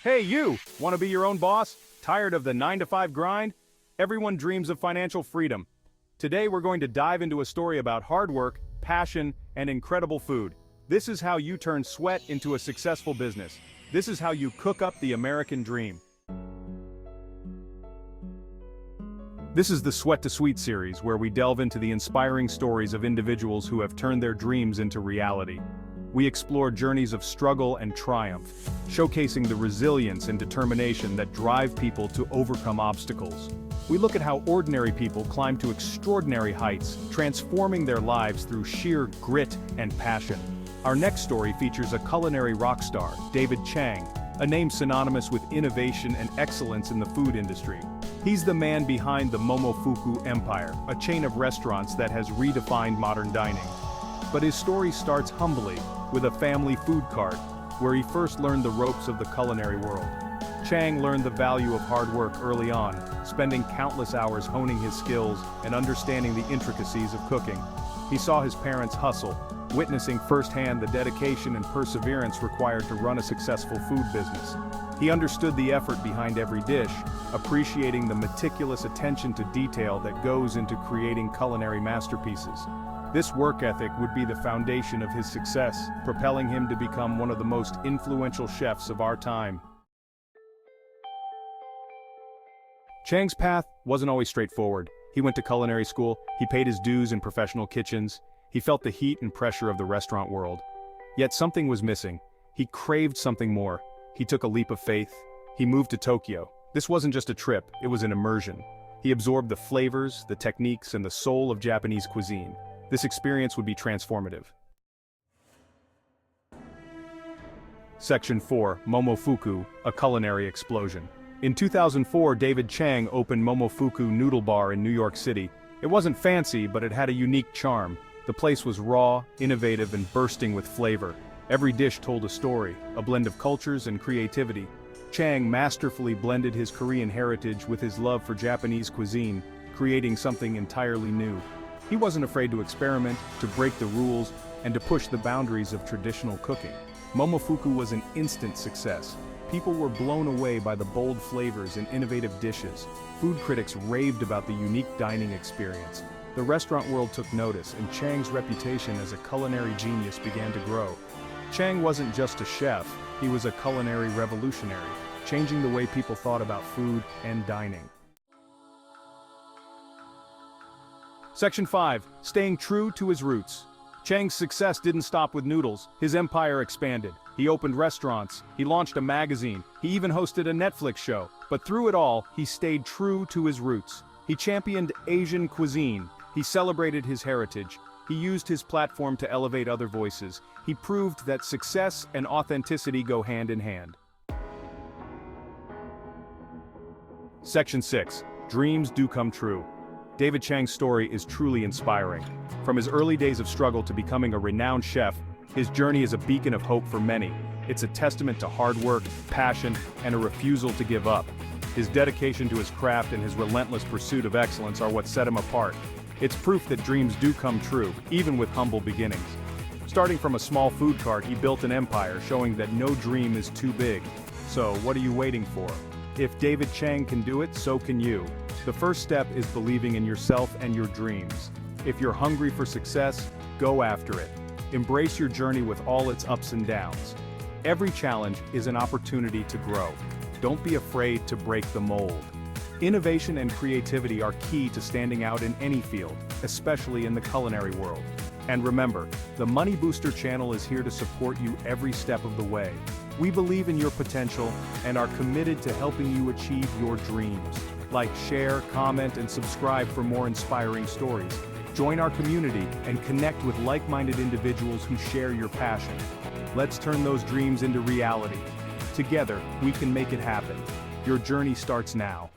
Hey you, want to be your own boss? Tired of the 9-to-5 grind? Everyone dreams of financial freedom. Today we're going to dive into a story about hard work, passion, and incredible food. This is how you turn sweat into a successful business. This is how you cook up the American dream. This is the Sweat to Sweet series where we delve into the inspiring stories of individuals who have turned their dreams into reality. We explore journeys of struggle and triumph, showcasing the resilience and determination that drive people to overcome obstacles. We look at how ordinary people climb to extraordinary heights, transforming their lives through sheer grit and passion. Our next story features a culinary rock star, David Chang, a name synonymous with innovation and excellence in the food industry. He's the man behind the Momofuku empire, a chain of restaurants that has redefined modern dining. But his story starts humbly, with a family food cart, where he first learned the ropes of the culinary world. Chang learned the value of hard work early on, spending countless hours honing his skills and understanding the intricacies of cooking. He saw his parents hustle, witnessing firsthand the dedication and perseverance required to run a successful food business. He understood the effort behind every dish, appreciating the meticulous attention to detail that goes into creating culinary masterpieces. This work ethic would be the foundation of his success, propelling him to become one of the most influential chefs of our time. Chang's path wasn't always straightforward. He went to culinary school, he paid his dues in professional kitchens, he felt the heat and pressure of the restaurant world. Yet something was missing. He craved something more. He took a leap of faith. He moved to Tokyo. This wasn't just a trip, it was an immersion. He absorbed the flavors, the techniques, and the soul of Japanese cuisine. This experience would be transformative. Section 4, Momofuku, a culinary explosion. In 2004, David Chang opened Momofuku Noodle Bar in New York City. It wasn't fancy, but it had a unique charm. The place was raw, innovative, and bursting with flavor. Every dish told a story, a blend of cultures and creativity. Chang masterfully blended his Korean heritage with his love for Japanese cuisine, creating something entirely new. He wasn't afraid to experiment, to break the rules, and to push the boundaries of traditional cooking. Momofuku was an instant success. People were blown away by the bold flavors and innovative dishes. Food critics raved about the unique dining experience. The restaurant world took notice, and Chang's reputation as a culinary genius began to grow. Chang wasn't just a chef, he was a culinary revolutionary, changing the way people thought about food and dining. Section 5, Staying True to His Roots. Chang's success didn't stop with noodles. His empire expanded. He opened restaurants, he launched a magazine, he even hosted a Netflix show. But through it all, he stayed true to his roots. He championed Asian cuisine. He celebrated his heritage. He used his platform to elevate other voices. He proved that success and authenticity go hand in hand. Section 6, Dreams Do Come True. David Chang's story is truly inspiring. From his early days of struggle to becoming a renowned chef, his journey is a beacon of hope for many. It's a testament to hard work, passion, and a refusal to give up. His dedication to his craft and his relentless pursuit of excellence are what set him apart. It's proof that dreams do come true, even with humble beginnings. Starting from a small food cart, he built an empire, showing that no dream is too big. So, what are you waiting for? If David Chang can do it, so can you. The first step is believing in yourself and your dreams. If you're hungry for success, go after it. Embrace your journey with all its ups and downs. Every challenge is an opportunity to grow. Don't be afraid to break the mold. Innovation and creativity are key to standing out in any field, especially in the culinary world. And remember, the Money Booster channel is here to support you every step of the way. We believe in your potential and are committed to helping you achieve your dreams. Like, share, comment, and subscribe for more inspiring stories. Join our community and connect with like-minded individuals who share your passion. Let's turn those dreams into reality. Together, we can make it happen. Your journey starts now.